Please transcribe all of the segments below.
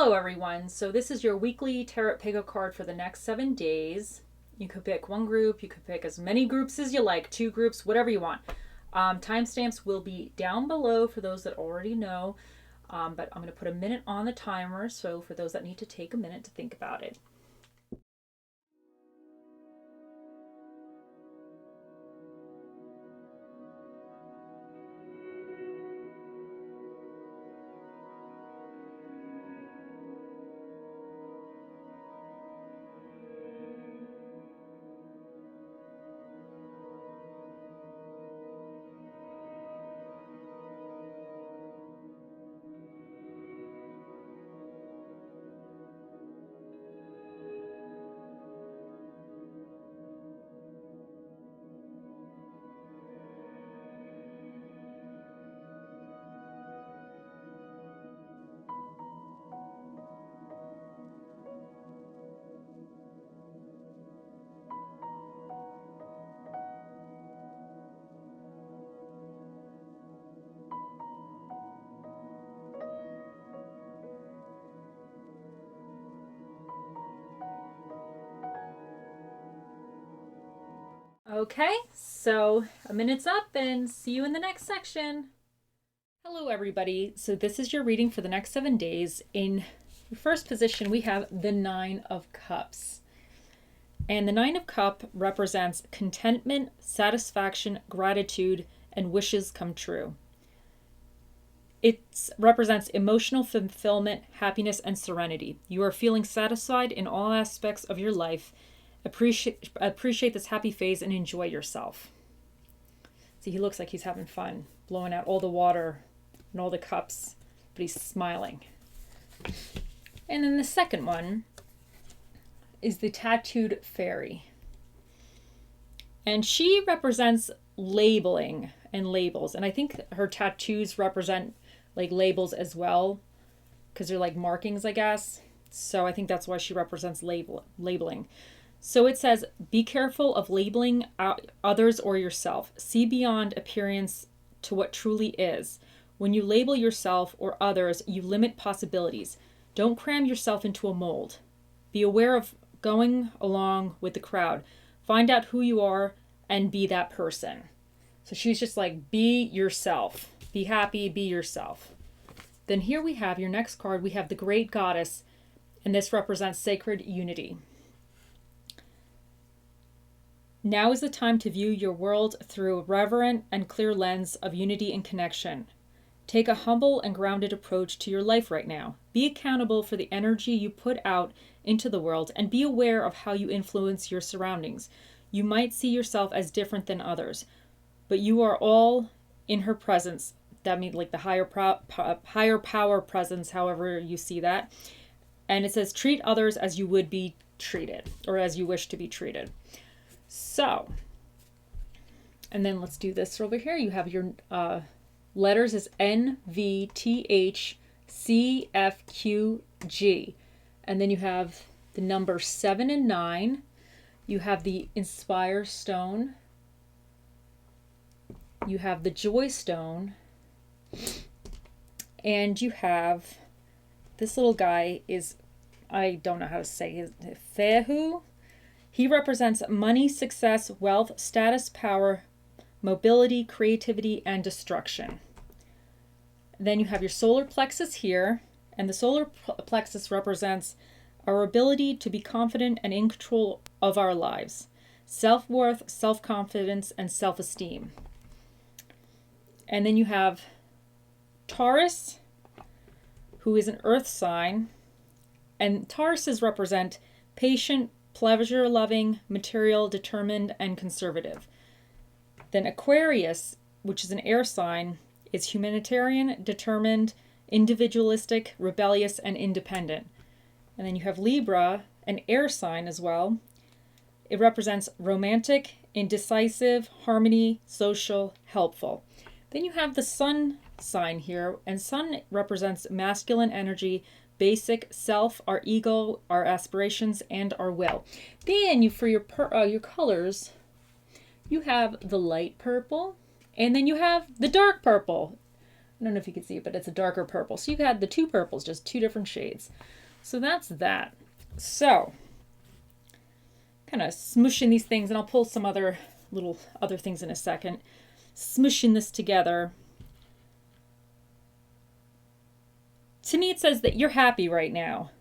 Hello everyone, so this is your weekly Tarot Pick card for the next 7 days. You could pick one group, you could pick as many groups as you like, 2 groups, whatever you want. Timestamps will be down below for those that already know, but I'm going to put a minute on the timer, so for those that need to take a minute to think about it. Okay, so a minute's up and see you in the next section. Hello everybody, so this is your reading for the next 7 days. In your first position, we have the 9 of Cups. And the 9 of Cups represents contentment, satisfaction, gratitude, and wishes come true. It represents emotional fulfillment, happiness, and serenity. You are feeling satisfied in all aspects of your life. Appreciate this happy phase and enjoy yourself. See, he looks like he's having fun, blowing out all the water and all the cups, but he's smiling. And then the second one is the Tattooed Fairy. And she represents labeling and labels. And I think her tattoos represent like labels as well, because they're like markings, I guess. So I think that's why she represents labeling. So it says, be careful of labeling others or yourself. See beyond appearance to what truly is. When you label yourself or others, you limit possibilities. Don't cram yourself into a mold. Be aware of going along with the crowd. Find out who you are and be that person. So she's just like, be yourself. Be happy, be yourself. Then here we have your next card. We have the Great Goddess, and this represents sacred unity. Now is the time to view your world through a reverent and clear lens of unity and connection. Take a humble and grounded approach to your life right now. Be accountable for the energy you put out into the world and be aware of how you influence your surroundings. You might see yourself as different than others, but you are all in her presence. That means like the higher power presence, however you see that. And it says, treat others as you would be treated, or as you wish to be treated. So, and then let's do this over here. You have your letters as N, V, T, H, C, F, Q, G. And then you have the number 7 and 9. You have the Inspire Stone. You have the Joy Stone. And you have, this little guy is, I don't know how to say his, Fehu. He represents money, success, wealth, status, power, mobility, creativity, and destruction. Then you have your solar plexus here, and the solar plexus represents our ability to be confident and in control of our lives, self-worth, self-confidence, and self-esteem. And then you have Taurus, who is an earth sign, and Tauruses represent patient, pleasure-loving, material, determined, and conservative. Then Aquarius, which is an air sign, is humanitarian, determined, individualistic, rebellious, and independent. And then you have Libra, an air sign as well. It represents romantic, indecisive, harmony, social, helpful. Then you have the Sun sign here, and Sun represents masculine energy, basic self, our ego, our aspirations, and our will. Then you, for your colors, you have the light purple, and then you have the dark purple. I don't know if you can see it, but it's a darker purple. So you had the two purples, just two different shades. So that's that. So kind of smooshing these things, and I'll pull some other things in a second. Smooshing this together. To me, it says that you're happy right now,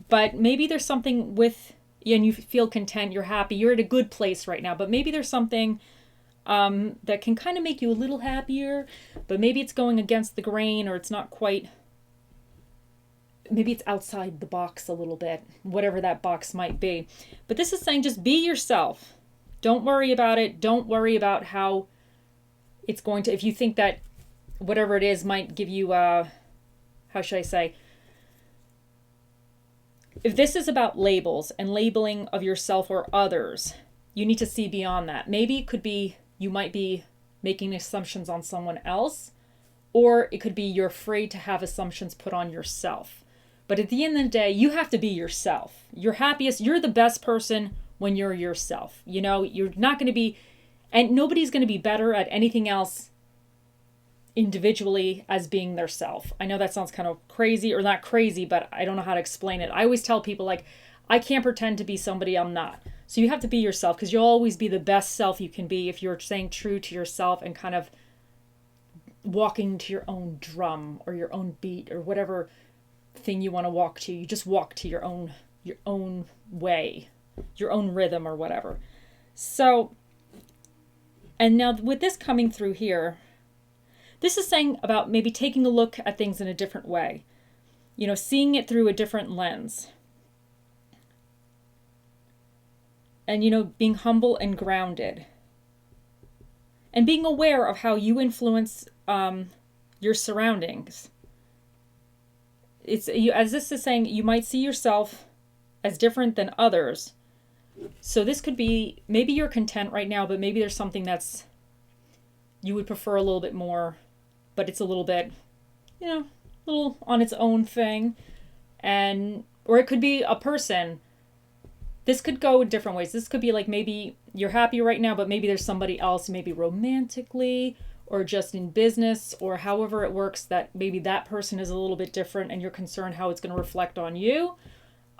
but maybe there's something with you and you feel content, you're happy, you're at a good place right now, but maybe there's something that can kind of make you a little happier, but maybe it's going against the grain, or it's not quite, maybe it's outside the box a little bit, whatever that box might be. But this is saying just be yourself. Don't worry about it. Don't worry about how it's going to, if you think that whatever it is might give you, how should I say, if this is about labels and labeling of yourself or others, you need to see beyond that. Maybe it could be you might be making assumptions on someone else, or it could be you're afraid to have assumptions put on yourself. But at the end of the day, you have to be yourself. You're happiest, you're the best person when you're yourself. You know, you're not going to be, and nobody's going to be better at anything else individually as being their self. I know that sounds kind of crazy, or not crazy, but I don't know how to explain it. I always tell people, like, I can't pretend to be somebody I'm not. So you have to be yourself, because you'll always be the best self you can be if you're staying true to yourself and kind of walking to your own drum or your own beat or whatever thing you want to walk to. You just walk to your own way, your own rhythm or whatever. So, and now with this coming through here, this is saying about maybe taking a look at things in a different way, you know, seeing it through a different lens. And, you know, being humble and grounded. And being aware of how you influence your surroundings. As this is saying, you might see yourself as different than others. So this could be, maybe you're content right now, but maybe there's something that's, you would prefer a little bit more, but it's a little bit, you know, a little on its own thing. And, or it could be a person. This could go in different ways. This could be like, maybe you're happy right now, but maybe there's somebody else, maybe romantically or just in business or however it works, that maybe that person is a little bit different and you're concerned how it's going to reflect on you.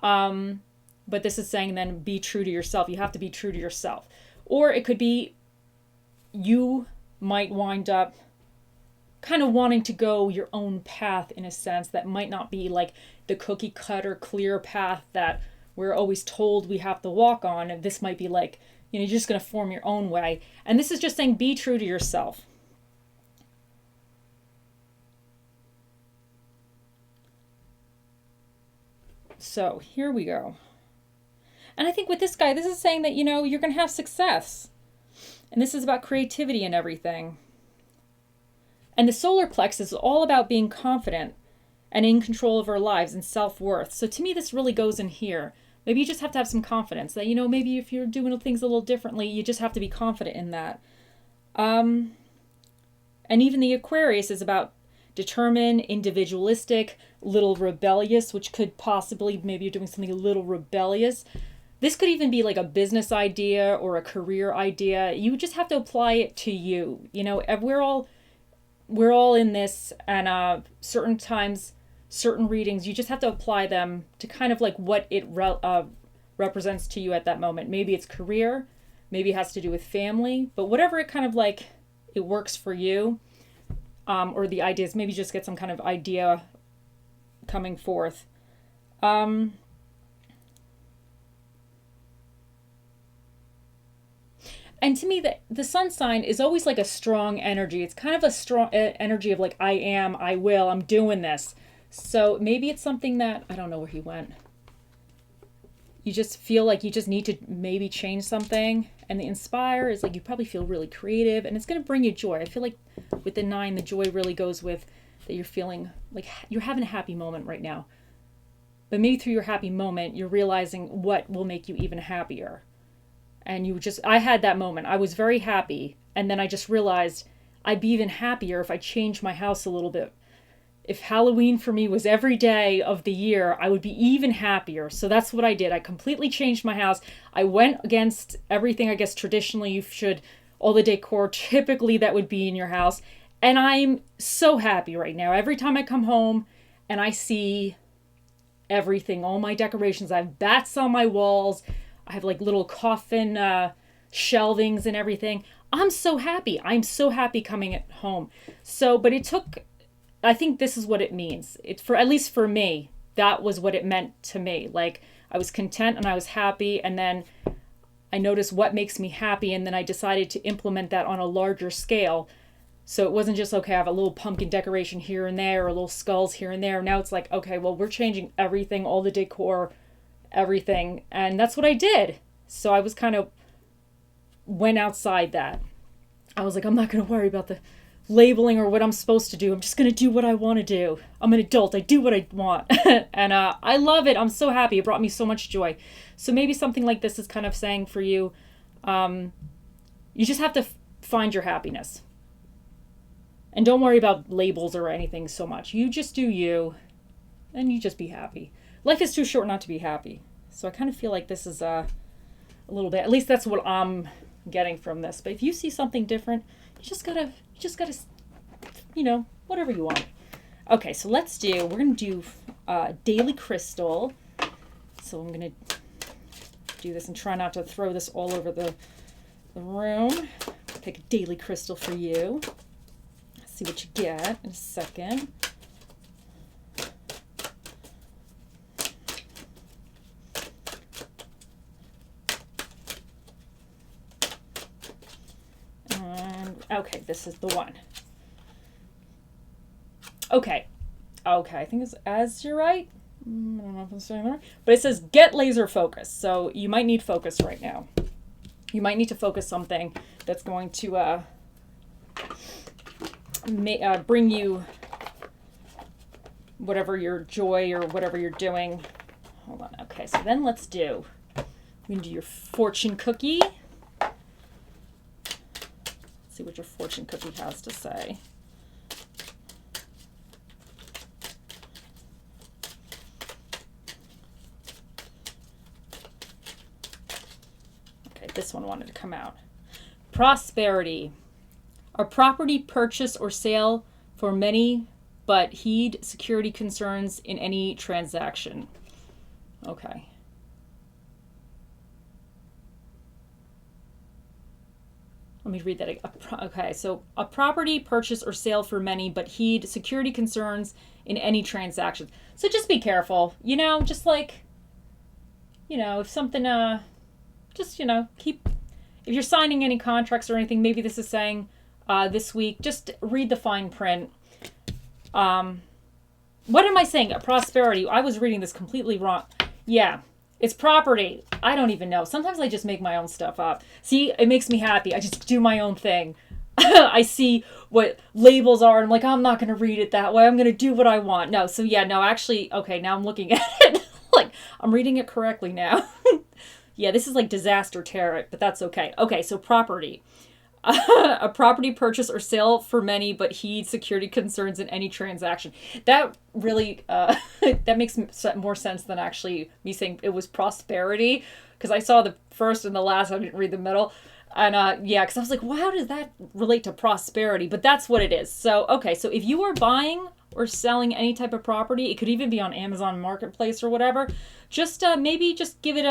But this is saying then be true to yourself. You have to be true to yourself. Or it could be you might wind up kind of wanting to go your own path in a sense that might not be like the cookie cutter clear path that we're always told we have to walk on. And this might be like, you know, you're just going to form your own way. And this is just saying be true to yourself. So here we go. And I think with this guy, this is saying that, you know, you're going to have success. And this is about creativity and everything. And the solar plexus is all about being confident and in control of our lives and self-worth. So to me, this really goes in here. Maybe you just have to have some confidence that, you know, maybe if you're doing things a little differently, you just have to be confident in that. And even the Aquarius is about determined, individualistic, little rebellious, which could possibly, maybe you're doing something a little rebellious. This could even be like a business idea or a career idea. You just have to apply it to you. You know, we're all in this, and certain times, certain readings, you just have to apply them to kind of like what it represents to you at that moment. Maybe it's career, maybe it has to do with family, but whatever it kind of like, it works for you. Or the ideas, maybe just get some kind of idea coming forth. And to me, the sun sign is always like a strong energy. It's kind of a strong energy of like, I am, I will, I'm doing this. So maybe it's something that, I don't know where he went. You just feel like you just need to maybe change something. And the inspire is like, you probably feel really creative and it's going to bring you joy. I feel like with the 9, the joy really goes with that you're feeling like you're having a happy moment right now. But maybe through your happy moment, you're realizing what will make you even happier. And I had that moment. I was very happy. And then I just realized I'd be even happier if I changed my house a little bit. If Halloween for me was every day of the year, I would be even happier. So that's what I did. I completely changed my house. I went against everything, I guess, traditionally you should, all the decor, typically that would be in your house. And I'm so happy right now. Every time I come home and I see everything, all my decorations, I have bats on my walls, I have like little coffin shelvings and everything. I'm so happy. I'm so happy coming at home. So, but it took, I think this is what it means. It, for at least for me, that was what it meant to me. Like, I was content and I was happy, and then I noticed what makes me happy, and then I decided to implement that on a larger scale. So it wasn't just, okay, I have a little pumpkin decoration here and there, or little skulls here and there. Now it's like, okay, well, we're changing everything, all the decor, everything. And that's what I did. So I was kind of went outside that. I was like, I'm not going to worry about the labeling or what I'm supposed to do. I'm just going to do what I want to do. I'm an adult. I do what I want. And I love it. I'm so happy. It brought me so much joy. So maybe something like this is kind of saying for you, you just have to find your happiness. And don't worry about labels or anything so much. You just do you, and you just be happy. Life is too short not to be happy. So I kind of feel like this is a little bit, at least that's what I'm getting from this. But if you see something different, you just gotta, whatever you want. Okay, so we're gonna do Daily Crystal. So I'm gonna do this and try not to throw this all over the room. Pick a Daily Crystal for you. See what you get in a second. And okay, this is the one. Okay, I think it's azurite. I don't know if I'm saying that right, but it says get laser focus. So you might need focus right now. You might need to focus something that's going to bring you whatever your joy or whatever you're doing. Hold on. Okay, so then we're gonna do your fortune cookie. Let's see what your fortune cookie has to say. Okay, this one wanted to come out. Prosperity. A property purchase or sale for many, but heed security concerns in any transaction. Okay. Let me read that again. Okay, so a property purchase or sale for many, but heed security concerns in any transaction. So just be careful, just like, if something, if you're signing any contracts or anything, maybe this is saying, this week, just read the fine print. What am I saying? Prosperity. I was reading this completely wrong. Yeah, it's property. I don't even know. Sometimes I just make my own stuff up. See, it makes me happy. I just do my own thing. I see what labels are, and I'm like, I'm not going to read it that way. I'm going to do what I want. No, so yeah, no, actually, okay, now I'm looking at it. Like, I'm reading it correctly now. Yeah, this is like disaster tarot, but that's okay. Okay, so property. A property purchase or sale for many, but heed security concerns in any transaction. That really, that makes more sense than actually me saying it was prosperity, because I saw the first and the last, I didn't read the middle. And yeah, because I was like, well, how does that relate to prosperity? But that's what it is. So, okay, so if you are buying or selling any type of property, it could even be on Amazon Marketplace or whatever, just maybe just give it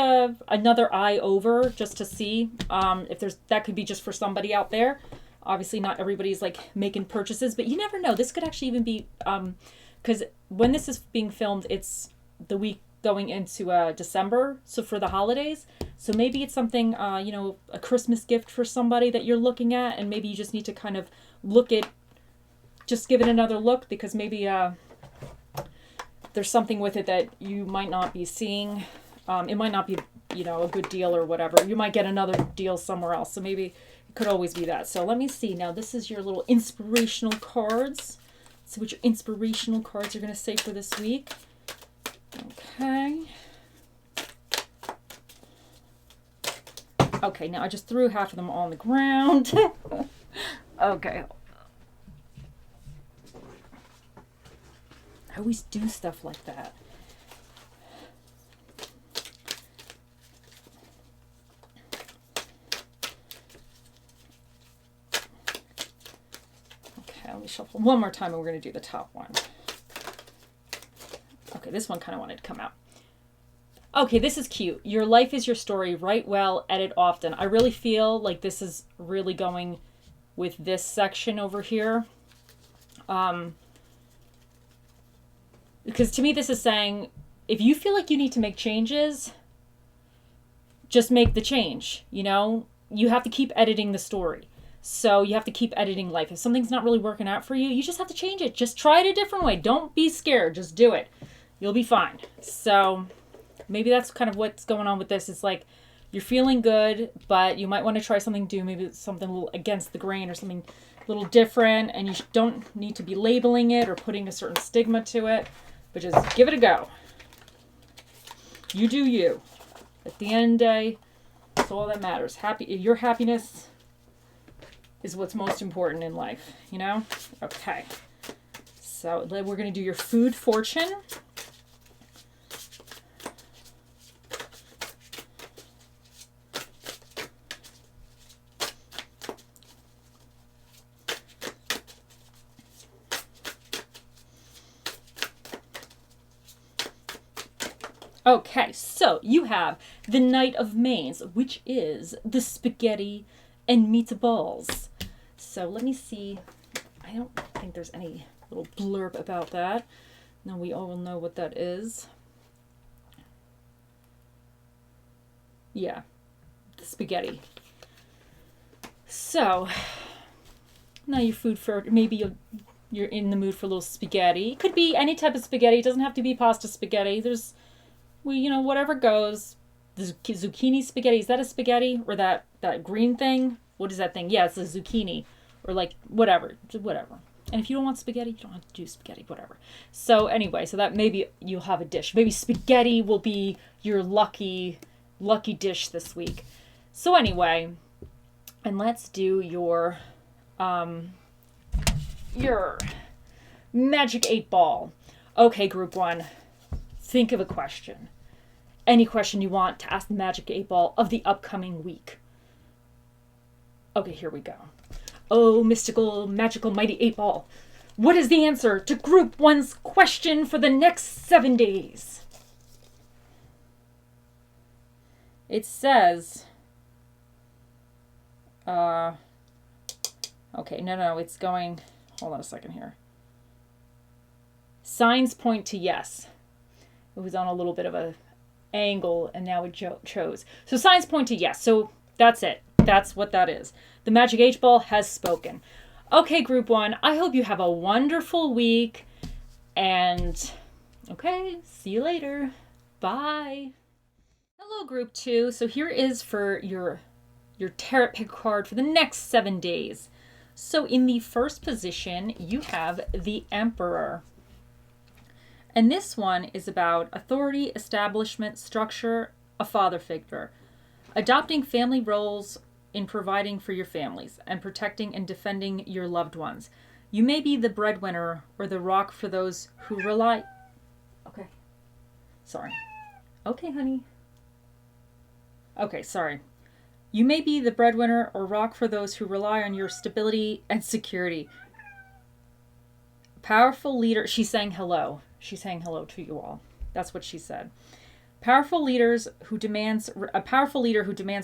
another eye over just to see if that could be just for somebody out there. Obviously not everybody's like making purchases, but you never know. This could actually even be, because when this is being filmed, it's the week going into December, so for the holidays. So maybe it's something, a Christmas gift for somebody that you're looking at, and maybe you just need to kind of just give it another look, because maybe there's something with it that you might not be seeing. It might not be, a good deal or whatever. You might get another deal somewhere else. So maybe it could always be that. So let me see. Now, this is your little inspirational cards. Let's see what your inspirational cards are going to say for this week. Okay. Okay, now I just threw half of them on the ground. Okay. I always do stuff like that. Okay, let me shuffle one more time and we're going to do the top one. Okay, this one kind of wanted to come out. Okay, this is cute. Your life is your story. Write well, edit often. I really feel like this is really going with this section over here. Because to me, this is saying, if you feel like you need to make changes, just make the change. You know, you have to keep editing the story. So you have to keep editing life. If something's not really working out for you, you just have to change it. Just try it a different way. Don't be scared. Just do it. You'll be fine. So maybe that's kind of what's going on with this. It's like you're feeling good, but you might want to try something new. Maybe it's something a little against the grain or something a little different. And you don't need to be labeling it or putting a certain stigma to it. But just give it a go. You do you. At the end of the day, that's all that matters. Your happiness is what's most important in life, you know? Okay. So we're going to do your food fortune. Okay, so you have the Knight of Mains, which is the spaghetti and meatballs. So let me see. I don't think there's any little blurb about that. Now we all know what that is. Yeah, the spaghetti. So now your food for maybe you're in the mood for a little spaghetti. It could be any type of spaghetti. It doesn't have to be pasta spaghetti. There's whatever goes. The zucchini spaghetti, is that a spaghetti? Or that green thing? What is that thing? Yeah, it's a zucchini. Or like, whatever. And if you don't want spaghetti, you don't have to do spaghetti, whatever. So anyway, so that maybe you'll have a dish. Maybe spaghetti will be your lucky dish this week. So anyway, and let's do your Magic 8 Ball. Okay, group 1. Think of a question. Any question you want to ask the Magic 8 Ball of the upcoming week. Okay, here we go. Oh, mystical, magical, mighty 8 Ball. What is the answer to Group 1's question for the next 7 days? It says... Okay, no, it's going... Hold on a second here. Signs point to yes. It was on a little bit of a angle and now it chose. So signs point to yes. So that's it. That's what that is. The Magic 8 Ball has spoken. Okay, group 1, I hope you have a wonderful week. And okay, see you later. Bye. Hello, group 2. So here is for your tarot pick card for the next 7 days. So in the first position, you have the Emperor. And this one is about authority, establishment, structure, a father figure, adopting family roles in providing for your families, and protecting and defending your loved ones. You may be the breadwinner or the rock for those who rely... Okay. Sorry. Okay, honey. Okay, sorry. You may be the breadwinner or rock for those who rely on your stability and security. Powerful leader... She's saying hello. She's saying hello to you all. That's what she said. A powerful leader who demands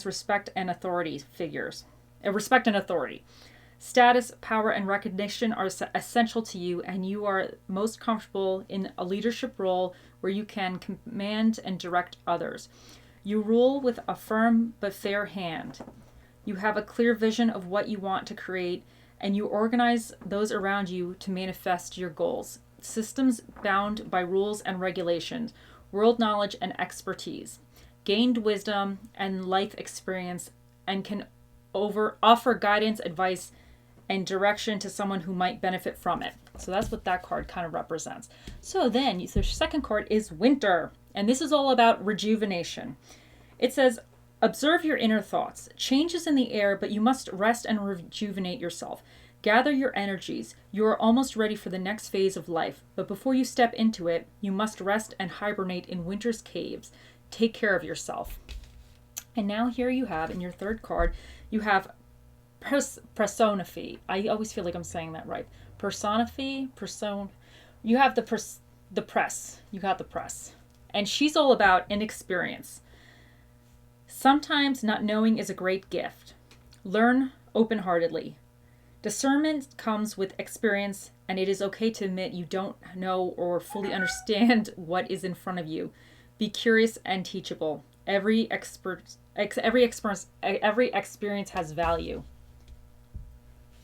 respect and authority figures. Respect and authority. Status, power, and recognition are essential to you, and you are most comfortable in a leadership role where you can command and direct others. You rule with a firm but fair hand. You have a clear vision of what you want to create, and you organize those around you to manifest your goals. Systems bound by rules and regulations, world knowledge and expertise, gained wisdom and life experience, and can offer guidance, advice, and direction to someone who might benefit from it. So that's what that card kind of represents. So then, the second card is Winter, and this is all about rejuvenation. It says, observe your inner thoughts. Change is in the air, but you must rest and rejuvenate yourself. Gather your energies. You are almost ready for the next phase of life, but before you step into it, you must rest and hibernate in winter's caves. Take care of yourself. And now here you have, in your third card, you have Personifi. I always feel like I'm saying that right. You have the press. You got the press. And she's all about inexperience. Sometimes not knowing is a great gift. Learn open-heartedly. Discernment comes with experience, and it is okay to admit you don't know or fully understand what is in front of you. Be curious and teachable. Every experience has value.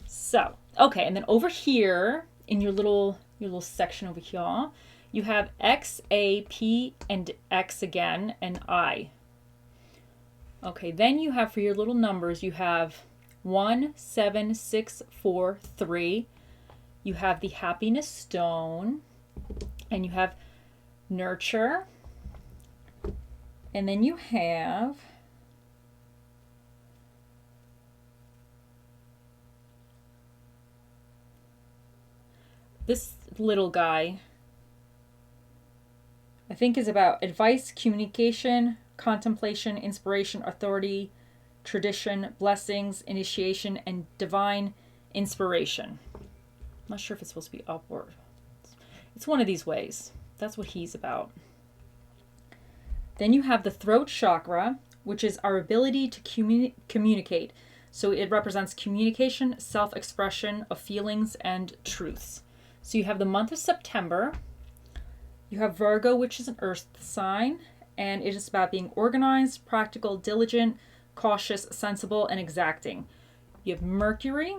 So, okay, and then over here in your little section over here, you have X, A, P, and X again, and I. Okay, then you have for your little numbers, you have 1, 7, 6, 4, 3. You have the happiness stone, and you have nurture. And then you have this little guy, I think, is about advice, communication, contemplation, inspiration, authority, tradition, blessings, initiation, and divine inspiration. I'm not sure if it's supposed to be upward. It's one of these ways. That's what he's about. Then you have the throat chakra, which is our ability to communicate. So it represents communication, self-expression of feelings and truths. So you have the month of September. You have Virgo, which is an earth sign, and it is about being organized, practical, diligent, cautious, sensible, and exacting. You have Mercury,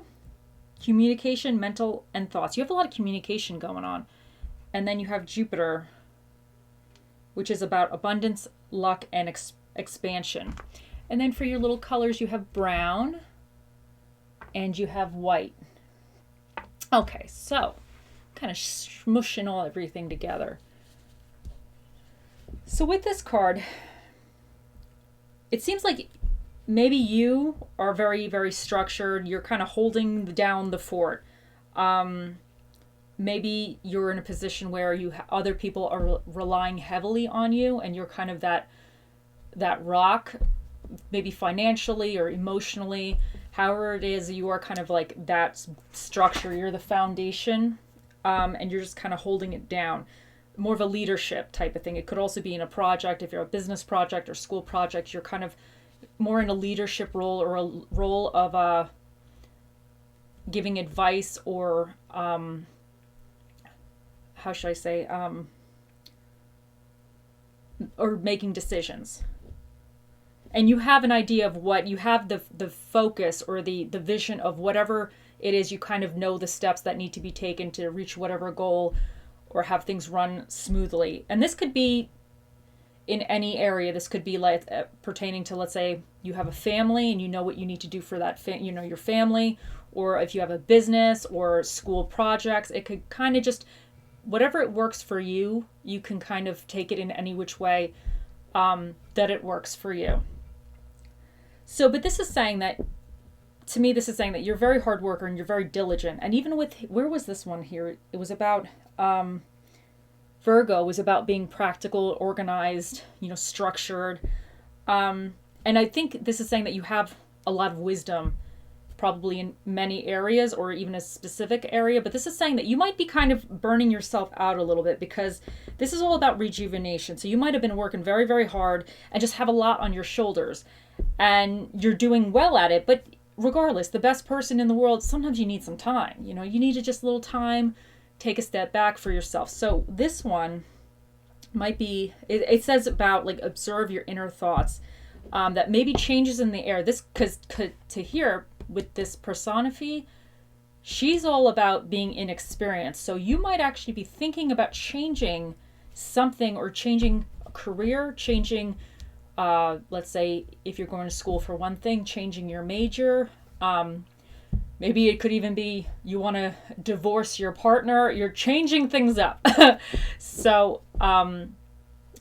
communication, mental, and thoughts. You have a lot of communication going on. And then you have Jupiter, which is about abundance, luck, and expansion. And then for your little colors, you have brown and you have white. Okay, so kind of smushing everything together. So with this card, it seems like maybe you are very, very structured. You're kind of holding down the fort. Maybe you're in a position where other people are relying heavily on you, and you're kind of that rock, maybe financially or emotionally. However it is, you are kind of like that structure. You're the foundation, and you're just kind of holding it down. More of a leadership type of thing. It could also be in a project. If you're a business project or school project, you're kind of more in a leadership role, or a role of giving advice, or how should I say, or making decisions. And you have an idea of what you have, the focus or the vision of whatever it is. You kind of know the steps that need to be taken to reach whatever goal, or have things run smoothly. And this could be in any area. This could be like pertaining to, let's say you have a family and you know what you need to do for that your family, or if you have a business or school projects. It could kind of just, whatever it works for you, you can kind of take it in any which way that it works for you. So, but this is saying that, to me, this is saying that you're a very hard worker and you're very diligent. And even with, where was this one here? It was about, Virgo was about being practical, organized, structured. And I think this is saying that you have a lot of wisdom, probably in many areas, or even a specific area. But this is saying that you might be kind of burning yourself out a little bit, because this is all about rejuvenation. So you might have been working very, very hard and just have a lot on your shoulders, and you're doing well at it. But regardless, the best person in the world, sometimes you need some time. You need to just a little time, take a step back for yourself. So this one might be, it says about like observe your inner thoughts, that maybe changes in the air. This, because to hear with this personification, she's all about being inexperienced. So you might actually be thinking about changing something, or changing a career, changing, let's say if you're going to school for one thing, changing your major. Maybe it could even be you want to divorce your partner. You're changing things up. So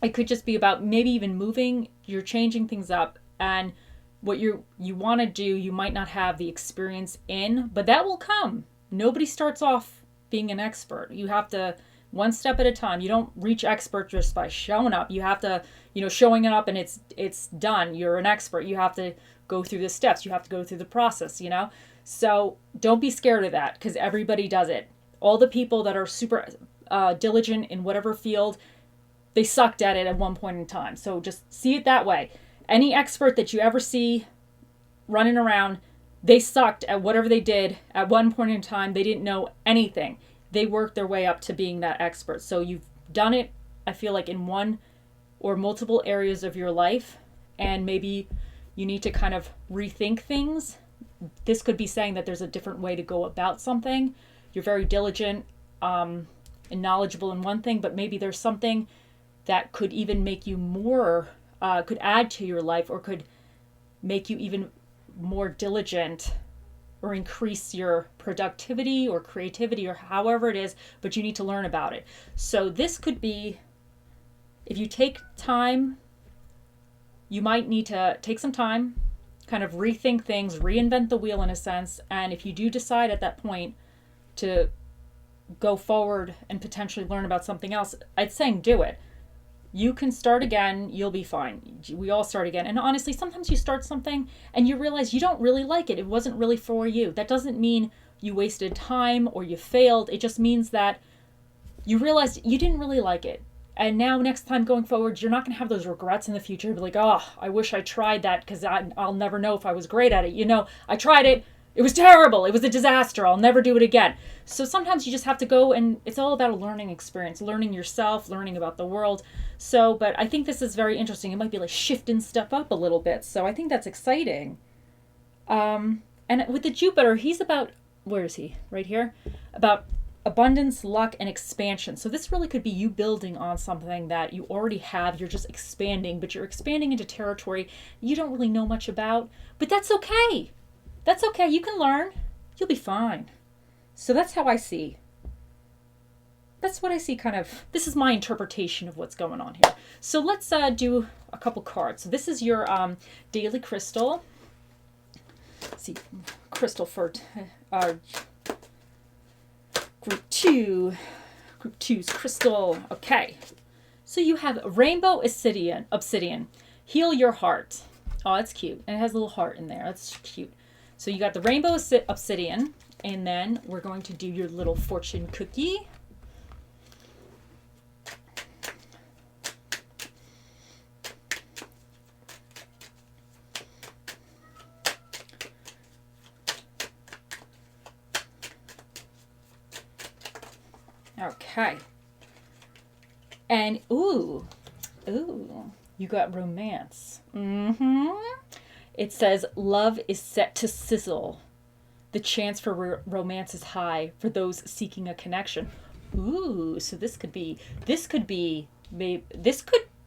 it could just be about maybe even moving. You're changing things up, and what you want to do, you might not have the experience in, but that will come. Nobody starts off being an expert. You have to, one step at a time. You don't reach expert just by showing up. You have to, showing up and it's done. You're an expert. You have to go through the steps. You have to go through the process, So don't be scared of that, because everybody does it. All the people that are super diligent in whatever field, they sucked at it at one point in time. So just see it that way. Any expert that you ever see running around, they sucked at whatever they did at one point in time. They didn't know anything. They worked their way up to being that expert. So you've done it, I feel like, in one or multiple areas of your life, and maybe you need to kind of rethink things. This could be saying that there's a different way to go about something. You're very diligent and knowledgeable in one thing, but maybe there's something that could even make you more, could add to your life, or could make you even more diligent or increase your productivity or creativity or however it is, but you need to learn about it. So this could be, if you take time, you might need to take some time, kind of rethink things, reinvent the wheel in a sense. And if you do decide at that point to go forward and potentially learn about something else, I'd say do it. You can start again. You'll be fine. We all start again. And honestly, sometimes you start something and you realize you don't really like it. It wasn't really for you. That doesn't mean you wasted time or you failed. It just means that you realized you didn't really like it. And now next time going forward, you're not going to have those regrets in the future. You'll be like, oh, I wish I tried that because I'll never know if I was great at it. You know, I tried it. It was terrible. It was a disaster. I'll never do it again. So sometimes you just have to go, and it's all about a learning experience, learning yourself, learning about the world. So, but I think this is very interesting. It might be like shifting stuff up a little bit. So I think that's exciting. And with the Jupiter, he's about, where is he? Right here? About abundance, luck, and expansion. So this really could be you building on something that you already have. You're just expanding, but you're expanding into territory you don't really know much about. But that's okay. That's okay. You can learn. You'll be fine. So that's how I see. That's what I see kind of. This is my interpretation of what's going on here. So let's do a couple cards. So this is your daily crystal. Let's see, crystal for group 2. Group 2's crystal. Okay. So you have rainbow obsidian. Heal your heart. Oh, that's cute. And it has a little heart in there. That's cute. So you got the rainbow obsidian, and then we're going to do your little fortune cookie. Okay. And ooh, you got romance. It says, love is set to sizzle. The chance for romance is high for those seeking a connection. Ooh, so this could be, maybe,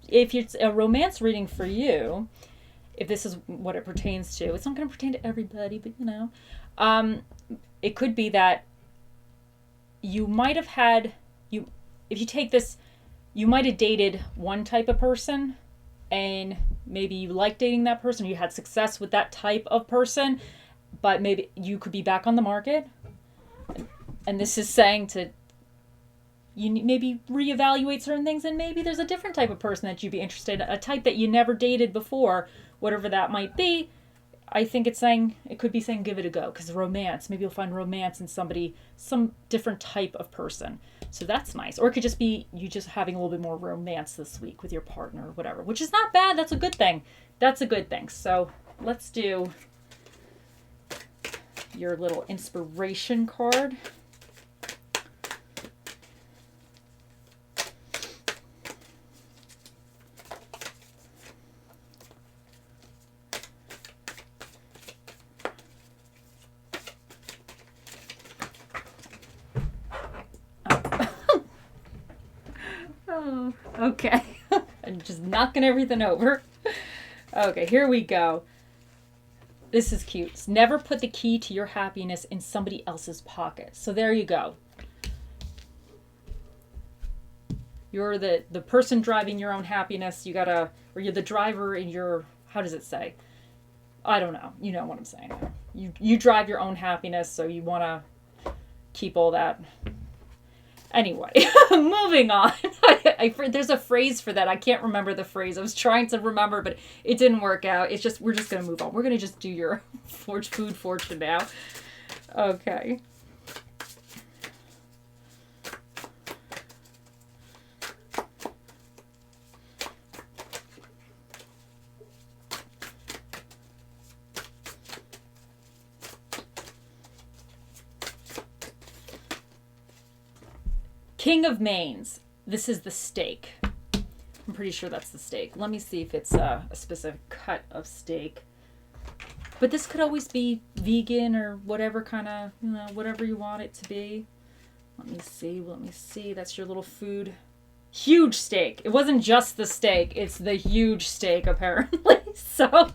if it's a romance reading for you, if this is what it pertains to, it's not going to pertain to everybody, but you know, it could be that you might have had, if you take this, you might have dated one type of person, and maybe you like dating that person, or you had success with that type of person, but maybe you could be back on the market. And this is saying to you maybe reevaluate certain things, and maybe there's a different type of person that you'd be interested in, a type that you never dated before, whatever that might be. I think it's saying, it could be saying give it a go, because romance, maybe you'll find romance in somebody, some different type of person. So that's nice. Or it could just be you just having a little bit more romance this week with your partner or whatever, which is not bad. That's a good thing. That's a good thing. So let's do your little inspiration card. Okay. I'm just knocking everything over. Okay, here we go. This is cute. Never put the key to your happiness in somebody else's pocket. So there you go. You're the person driving your own happiness. Or you're the driver in your, how does it say? I don't know. You know what I'm saying. You drive your own happiness, so you want to keep all that. Anyway, moving on. There's a phrase for that. I can't remember the phrase. I was trying to remember, but it didn't work out. We're just going to move on. We're going to just do your food fortune now. Okay. King of Mains. This is the steak. I'm pretty sure that's the steak. Let me see if it's a specific cut of steak. But this could always be vegan or whatever kind of, whatever you want it to be. Let me see. That's your little food. Huge steak. It wasn't just the steak. It's the huge steak, apparently. So,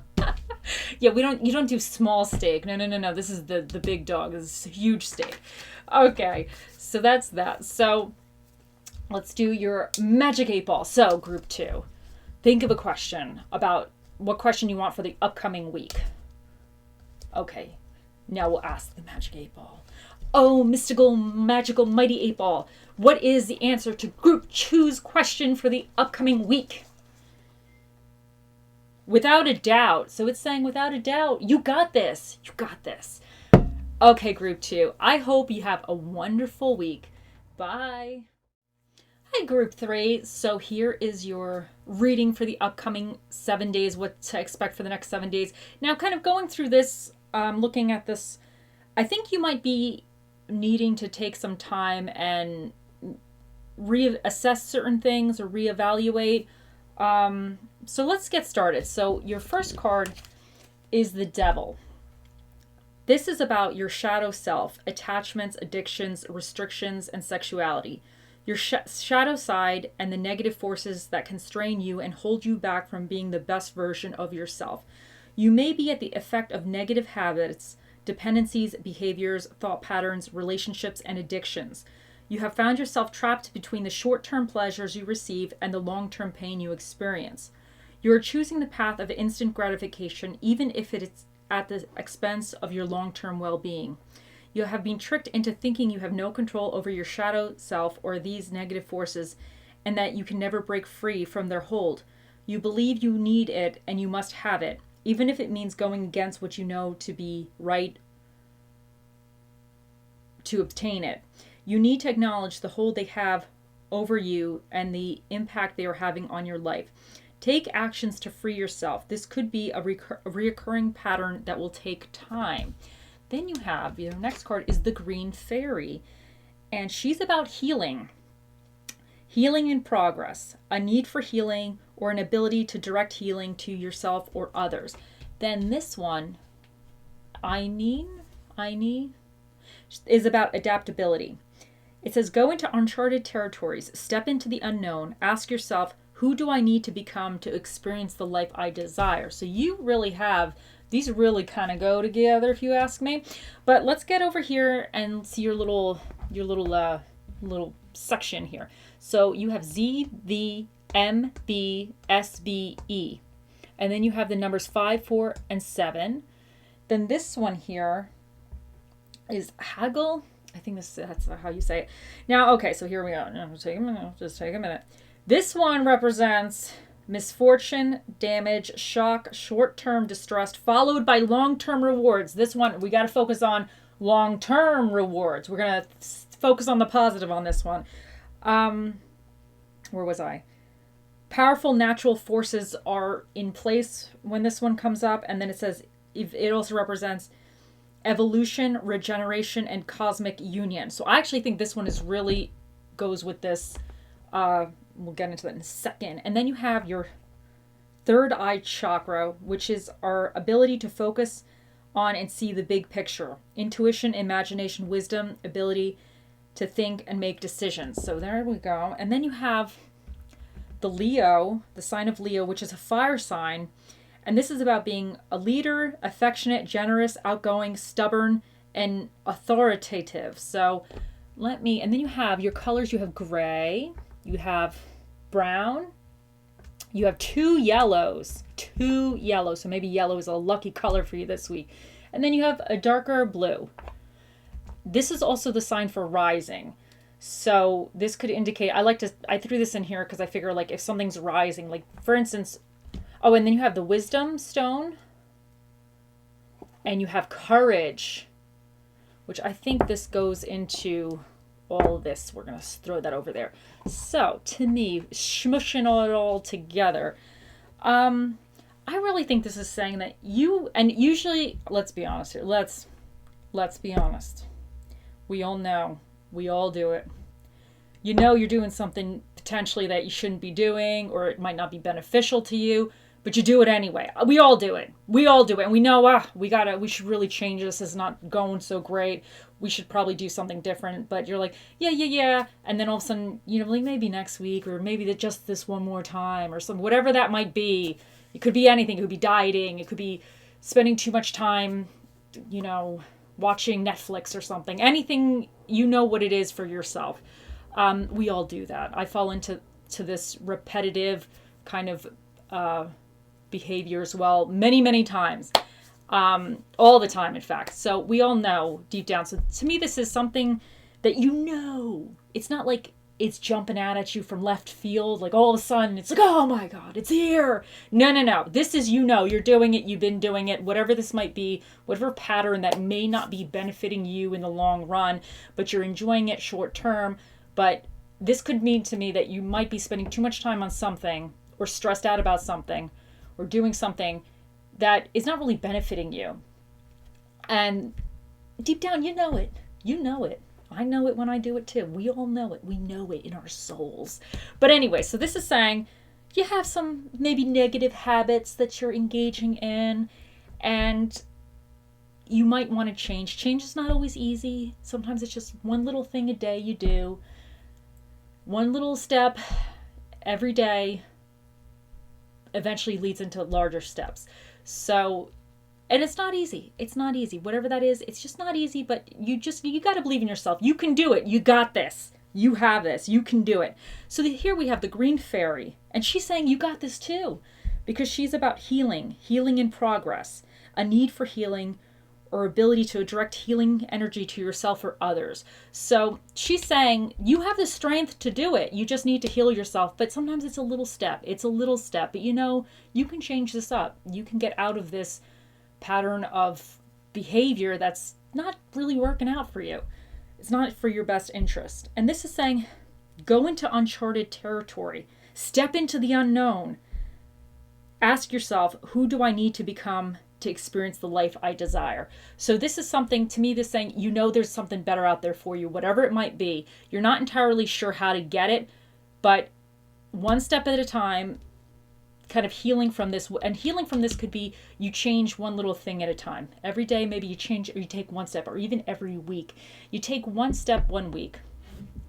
yeah, you don't do small steak. No. This is the big dog. This is a huge steak. Okay, so that's that. So, let's do your Magic 8 Ball. So, group 2. Think of a question about what question you want for the upcoming week. Okay, now we'll ask the Magic 8 Ball. Oh, mystical, magical, mighty 8 Ball. What is the answer to group 2's question for the upcoming week? Without a doubt. So it's saying without a doubt, you got this. You got this. Okay, group 2. I hope you have a wonderful week. Bye. Hi, group 3. So here is your reading for the upcoming 7 days, what to expect for the next 7 days. Now, kind of going through this, looking at this, I think you might be needing to take some time and reassess certain things or reevaluate. So let's get started. So your first card is the Devil. This is about your shadow self, attachments, addictions, restrictions, and sexuality. Your shadow side and the negative forces that constrain you and hold you back from being the best version of yourself. You may be at the effect of negative habits, dependencies, behaviors, thought patterns, relationships, and addictions. You have found yourself trapped between the short-term pleasures you receive and the long-term pain you experience. You are choosing the path of instant gratification, even if it is at the expense of your long-term well-being. You have been tricked into thinking you have no control over your shadow self or these negative forces, and that you can never break free from their hold. You believe you need it and you must have it, even if it means going against what you know to be right to obtain it. You need to acknowledge the hold they have over you and the impact they are having on your life. Take actions to free yourself. This could be a reoccurring pattern that will take time. Then you have, your next card is the Green Fairy, and she's about healing. Healing in progress, a need for healing or an ability to direct healing to yourself or others. Then this one, Aini, is about adaptability. It says, go into uncharted territories, step into the unknown, ask yourself, who do I need to become to experience the life I desire? So you really have, these really kind of go together if you ask me. But let's get over here and see your little section here. So you have Z, V, M, B, S, B, E. And then you have the numbers 5, 4, and 7. Then this one here is Haggle. I think that's how you say it. Now, okay, so here we go. Just take a minute. This one represents misfortune, damage, shock, short-term distress, followed by long-term rewards. This one, we got to focus on long-term rewards. We're going to focus on the positive on this one. Where was I? Powerful natural forces are in place when this one comes up. And then it says, it also represents evolution, regeneration, and cosmic union. So I actually think this one is really goes with this. We'll get into that in a second. And then you have your third eye chakra, which is our ability to focus on and see the big picture. Intuition, imagination, wisdom, ability to think and make decisions. So there we go. And then you have the Leo, the sign of Leo, which is a fire sign. And this is about being a leader, affectionate, generous, outgoing, stubborn, and authoritative. So and then you have your colors. You have gray, you have brown, you have 2 yellows. So maybe yellow is a lucky color for you this week. And then you have a darker blue. This is also the sign for rising. So this could indicate, I threw this in here because I figure like if something's rising, like for instance, oh, and then you have the wisdom stone and you have courage, which I think this goes into all of this. We're going to throw that over there. So to me, smushing it all together, I really think this is saying that you, and usually, let's be honest here. Let's be honest. We all know, we all do it. You know you're doing something potentially that you shouldn't be doing, or it might not be beneficial to you, but you do it anyway. We all do it. We all do it. And we know, we should really change this. It's not going so great. We should probably do something different. But you're like, yeah. And then all of a sudden, like maybe next week, or maybe just this one more time, or something, whatever that might be. It could be anything. It could be dieting. It could be spending too much time, watching Netflix or something. Anything, what it is for yourself. We all do that. I fall into this repetitive kind of behavior as well, many times, all the time, in fact. So we all know deep down. So to me, this is something that it's not like it's jumping out at you from left field, like all of a sudden it's like, oh my God, it's here. No. This is, you're doing it. You've been doing it, whatever this might be, whatever pattern that may not be benefiting you in the long run, but you're enjoying it short term. But this could mean to me that you might be spending too much time on something, or stressed out about something, or doing something that is not really benefiting you. And deep down, you know it. I know it when I do it too. We all know it. We know it in our souls. But anyway, so this is saying you have some maybe negative habits that you're engaging in, and you might want to change. Change is not always easy. Sometimes it's just one little thing a day you do. One little step every day eventually leads into larger steps. So, and it's not easy. Whatever that is, it's just not easy, but you got to believe in yourself. You can do it. You got this. You have this. You can do it. So here we have the green fairy, and she's saying you got this too, because she's about healing in progress, a need for healing, or ability to direct healing energy to yourself or others. So she's saying you have the strength to do it. You just need to heal yourself. But sometimes it's a little step. But you can change this up. You can get out of this pattern of behavior that's not really working out for you. It's not for your best interest. And this is saying go into uncharted territory. Step into the unknown. Ask yourself, who do I need to become to experience the life I desire? So this is something, to me, this saying, there's something better out there for you, whatever it might be. You're not entirely sure how to get it, but one step at a time, kind of healing from this. And healing from this could be you change one little thing at a time. Every day, maybe you change, or you take one step, or even every week. You take one step 1 week.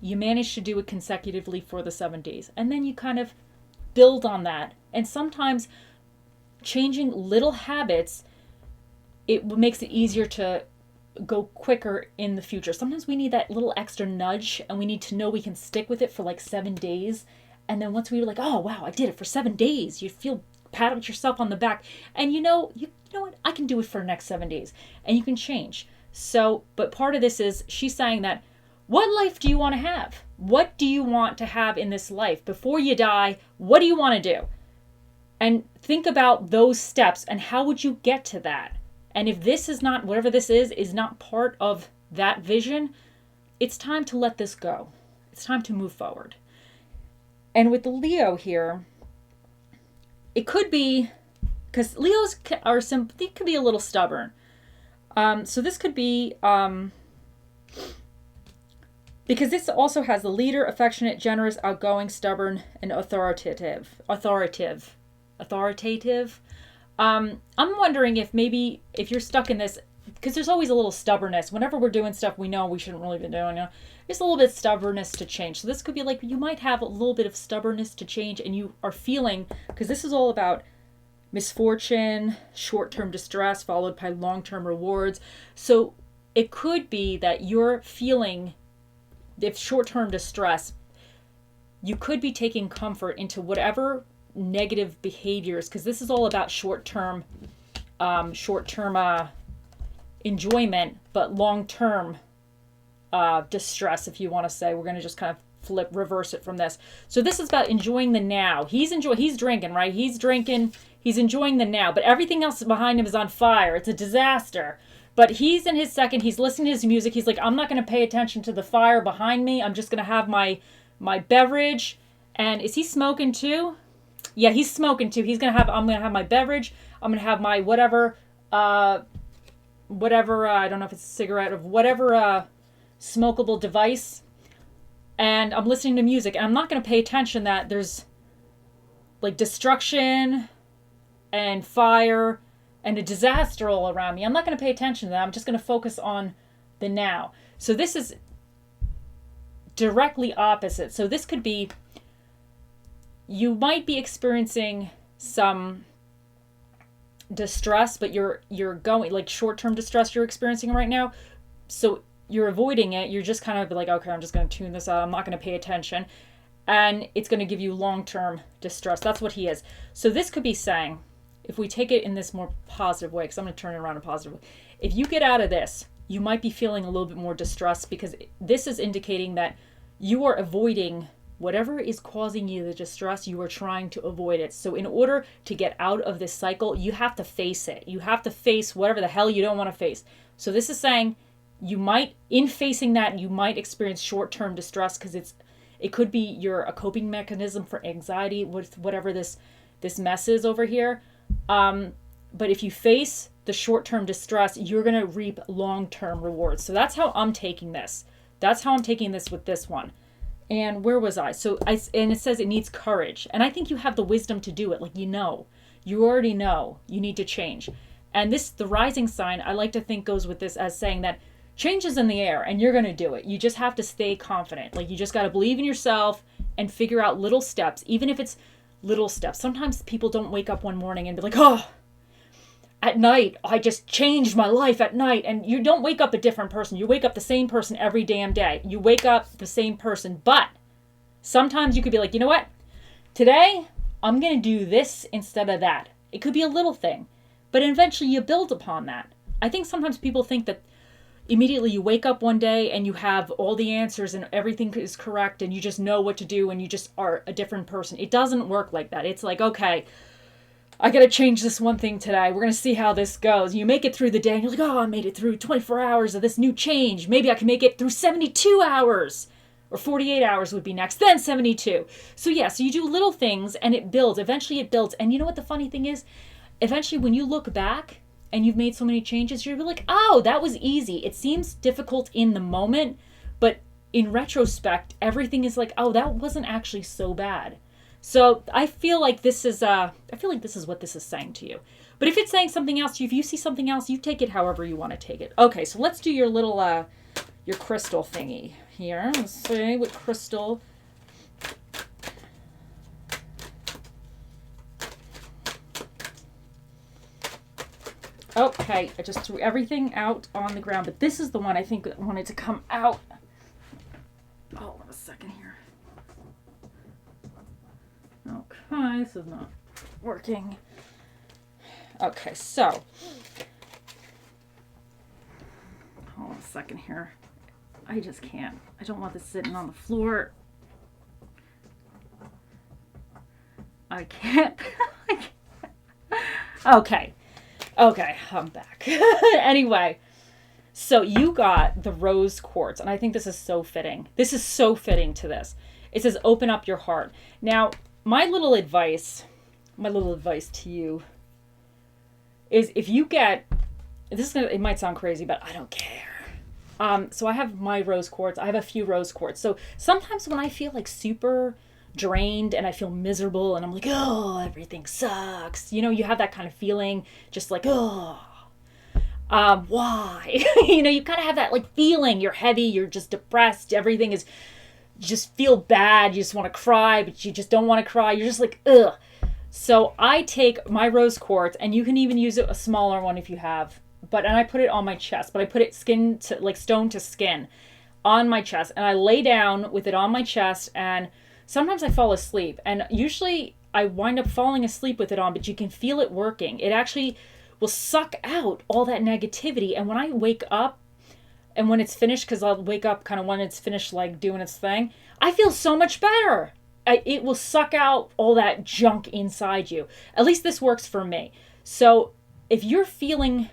You manage to do it consecutively for the 7 days. And then you kind of build on that. And sometimes changing little habits, it makes it easier to go quicker in the future. Sometimes we need that little extra nudge, and we need to know we can stick with it for like 7 days. And then once we're like, oh wow, I did it for 7 days, you feel, pat yourself on the back, and you know what, I can do it for the next 7 days, and you can change. So, but part of this is she's saying that, what life do you want to have? What do you want to have in this life before you die? What do you want to do? And think about those steps, and how would you get to that? And if this is not, whatever this is not part of that vision, it's time to let this go. It's time to move forward. And with the Leo here, it could be, because Leos they could be a little stubborn. So this could be, because this also has the leader, affectionate, generous, outgoing, stubborn, and authoritative. I'm wondering if you're stuck in this, because there's always a little stubbornness. Whenever we're doing stuff we know we shouldn't really be doing, there's a little bit of stubbornness to change. So this could be like, you might have a little bit of stubbornness to change, and you are feeling, because this is all about misfortune, short-term distress followed by long-term rewards. So it could be that you're feeling, if short-term distress, you could be taking comfort into whatever negative behaviors, because this is all about short-term enjoyment, but long-term distress, if you want to say. We're going to just kind of reverse it from this. So this is about enjoying the now. He's drinking, right? He's drinking, he's enjoying the now, but everything else behind him is on fire. It's a disaster. But he's in his second, he's listening to his music. He's like, I'm not going to pay attention to the fire behind me. I'm just going to have my beverage. And is he smoking too? Yeah, he's smoking too. I'm going to have my beverage. I'm going to have my whatever, I don't know if it's a cigarette, or whatever smokable device. and I'm listening to music, and I'm not going to pay attention that there's like destruction and fire and a disaster all around me. I'm not going to pay attention to that. I'm just going to focus on the now. So this is directly opposite. So this could be, you might be experiencing some distress, but you're going, like short-term distress you're experiencing right now. So you're avoiding it. You're just kind of like, okay, I'm just going to tune this out. I'm not going to pay attention. And it's going to give you long-term distress. That's what he is. So this could be saying, if we take it in this more positive way, because I'm going to turn it around in a positive way. If you get out of this, you might be feeling a little bit more distressed, because this is indicating that you are avoiding whatever is causing you the distress. You are trying to avoid it. So in order to get out of this cycle, you have to face it. You have to face whatever the hell you don't want to face. So this is saying you might, in facing that, you might experience short-term distress, because it could be a coping mechanism for anxiety with whatever this mess is over here. But if you face the short-term distress, you're going to reap long-term rewards. So that's how I'm taking this. That's how I'm taking this with this one. And where was I? And it says it needs courage. And I think you have the wisdom to do it. Like, you already know you need to change. And the rising sign, I like to think goes with this as saying that change is in the air and you're going to do it. You just have to stay confident. Like, you just got to believe in yourself and figure out little steps, even if it's little steps. Sometimes people don't wake up one morning and be like, oh, at night, I just changed my life at night. And you don't wake up a different person. You wake up the same person every damn day. You wake up the same person. But sometimes you could be like, you know what? Today, I'm going to do this instead of that. It could be a little thing. But eventually you build upon that. I think sometimes people think that immediately you wake up one day and you have all the answers and everything is correct and you just know what to do and you just are a different person. It doesn't work like that. It's like, okay, I got to change this one thing today. We're going to see how this goes. You make it through the day and you're like, oh, I made it through 24 hours of this new change. Maybe I can make it through 72 hours. Or 48 hours would be next, then 72. So yeah, so you do little things and it builds. Eventually it builds. And you know what the funny thing is? Eventually when you look back and you've made so many changes, you're like, oh, that was easy. It seems difficult in the moment, but in retrospect, everything is like, oh, that wasn't actually so bad. So I feel like this is what this is saying to you. But if it's saying something else to you, if you see something else, you take it however you want to take it. Okay, so let's do your little your crystal thingy here. Let's see what crystal. Okay, I just threw everything out on the ground, but this is the one I think wanted to come out. Oh, a second here. Okay, this is not working. Okay, so. Hold on a second here. I just can't. I don't want this sitting on the floor. I can't. Okay, I'm back. Anyway, so you got the rose quartz, and I think this is so fitting. This is so fitting to this. It says, open up your heart. Now, my little advice to you is if you get, it might sound crazy, but I don't care. So I have my rose quartz. I have a few rose quartz. So sometimes when I feel like super drained and I feel miserable and I'm like, oh, everything sucks. You know, you have that kind of feeling, just like, oh, why? You know, you kind of have that like feeling. You're heavy. You're just depressed. Everything is, you just feel bad. You just want to cry, but you just don't want to cry. You're just like, ugh. So I take my rose quartz, and you can even use a smaller one if you have. And I put it on my chest, but I put it stone to skin on my chest, and I lay down with it on my chest, and sometimes I fall asleep, and usually I wind up falling asleep with it on, but you can feel it working. It actually will suck out all that negativity, and when I wake up, and when it's finished, because I'll wake up kind of when it's finished, like doing its thing, I feel so much better. It will suck out all that junk inside you. At least this works for me. So if you're feeling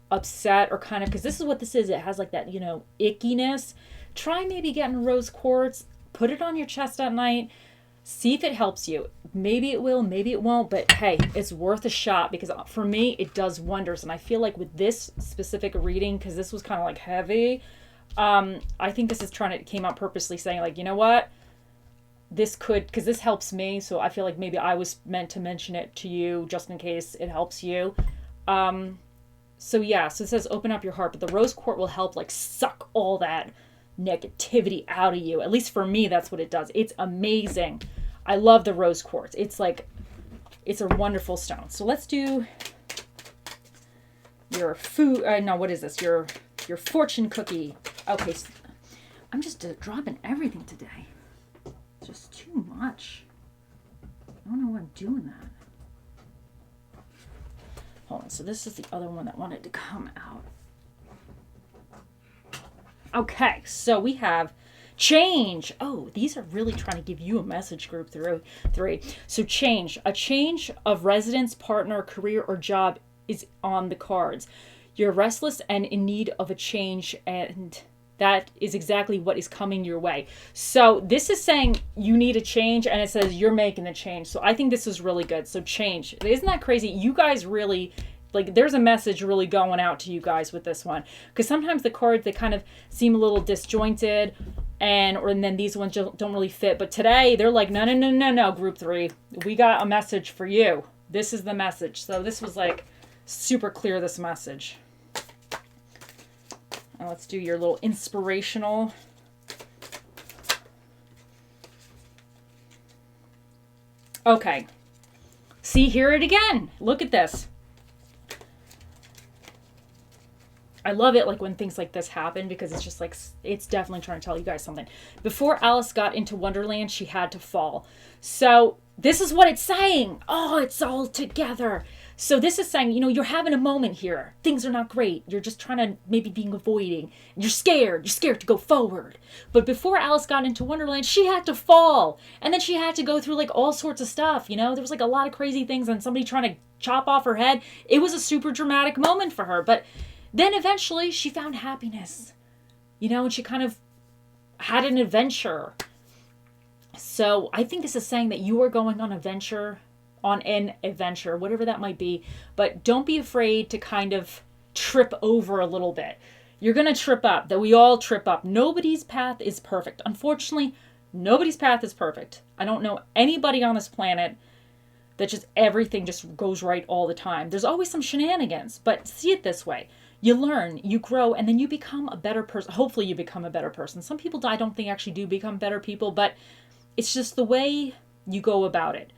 upset or kind of, because this is what this is, it has like that, you know, ickiness, try maybe getting rose quartz, put it on your chest at night, see if it helps you. Maybe it will, maybe it won't, but hey, it's worth a shot, because for me, it does wonders. And I feel like with this specific reading, because this was kind of like heavy, I think this is came out purposely saying like, you know what? Because this helps me. So I feel like maybe I was meant to mention it to you just in case it helps you. So it says open up your heart, but the rose quartz will help like suck all that negativity out of you. At least for me, that's what it does. It's amazing. I love the rose quartz. It's a wonderful stone. So let's do your food. No, what is this? Your fortune cookie. Okay, so I'm just dropping everything today. Just too much. I don't know why I'm doing that. Hold on, so this is the other one that wanted to come out. Okay, so we have change. Oh, these are really trying to give you a message, group three. So change. A change of residence, partner, career, or job is on the cards. You're restless and in need of a change, and that is exactly what is coming your way. So this is saying you need a change, and it says you're making the change. So I think this is really good. So change. Isn't that crazy? You guys really, like, there's a message really going out to you guys with this one. Because sometimes the cards, they kind of seem a little disjointed, and then these ones don't really fit. But today, they're like, no, group three. We got a message for you. This is the message. So this was like super clear, this message. Now let's do your little inspirational. Okay. See, hear it again. Look at this. I love it like when things like this happen because it's just like, it's definitely trying to tell you guys something. Before Alice got into Wonderland, she had to fall. So this is what it's saying. Oh, it's all together. So this is saying, you're having a moment here. Things are not great. You're just trying to maybe being avoiding. You're scared. You're scared to go forward. But before Alice got into Wonderland, she had to fall. And then she had to go through like all sorts of stuff. There was like a lot of crazy things and somebody trying to chop off her head. It was a super dramatic moment for her. But then eventually she found happiness, and she kind of had an adventure. So I think this is saying that you are going on an adventure, whatever that might be. But don't be afraid to kind of trip over a little bit. You're going to trip up, that we all trip up. Nobody's path is perfect. Unfortunately, nobody's path is perfect. I don't know anybody on this planet that just everything just goes right all the time. There's always some shenanigans, but see it this way. You learn, you grow, and then you become a better person. Hopefully you become a better person. Some people, I don't think, actually do become better people, but it's just the way you go about it.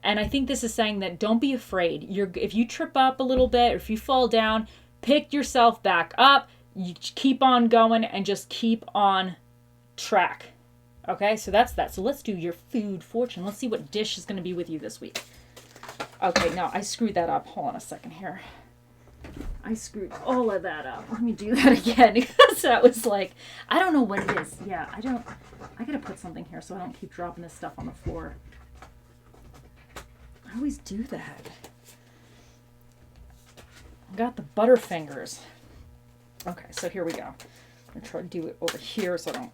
And I think this is saying that don't be afraid. If you trip up a little bit, or if you fall down, pick yourself back up. You keep on going and just keep on track. Okay, so that's that. So let's do your food fortune. Let's see what dish is going to be with you this week. Okay, no, I screwed that up. Hold on a second here. I screwed all of that up. Let me do that again because that was like, I don't know what it is. Yeah, I gotta put something here so I don't keep dropping this stuff on the floor. I always do that. I got the Butterfingers. Okay, so here we go. I'm gonna try to do it over here so I don't.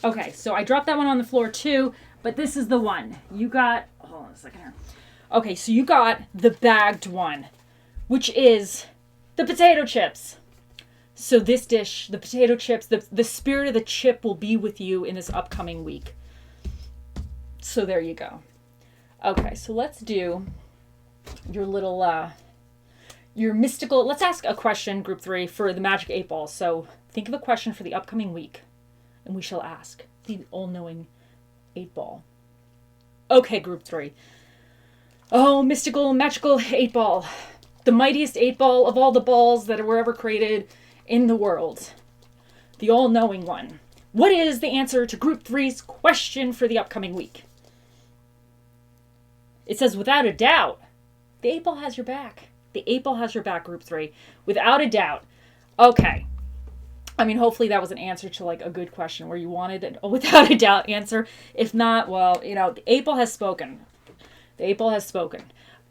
Okay, so I dropped that one on the floor too, but this is the one. You got, hold on a second here. Okay, so you got the bagged one, which is the potato chips. So this dish, the potato chips, the spirit of the chip will be with you in this upcoming week. So there you go. Okay, so let's do your little, your mystical, let's ask a question, group 3, for the Magic 8 Ball. So think of a question for the upcoming week. And we shall ask the all-knowing 8 Ball. Okay, group 3. Oh, mystical, magical 8 Ball. The mightiest 8 Ball of all the balls that were ever created in the world. The all-knowing one. What is the answer to group 3's question for the upcoming week? It says, without a doubt, the 8 Ball has your back. The 8 Ball has your back, group 3. Without a doubt. Okay. I mean, hopefully that was an answer to like a good question where you wanted a without a doubt answer. If not, well, the 8 Ball has spoken. The 8 Ball has spoken.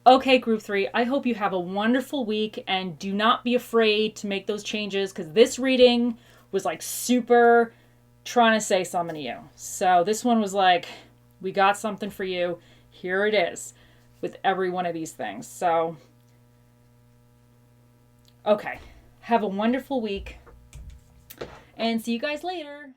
Okay, group 3, I hope you have a wonderful week and do not be afraid to make those changes because this reading was like super trying to say something to you. So this one was like, we got something for you. Here it is with every one of these things. So, okay. Have a wonderful week and see you guys later.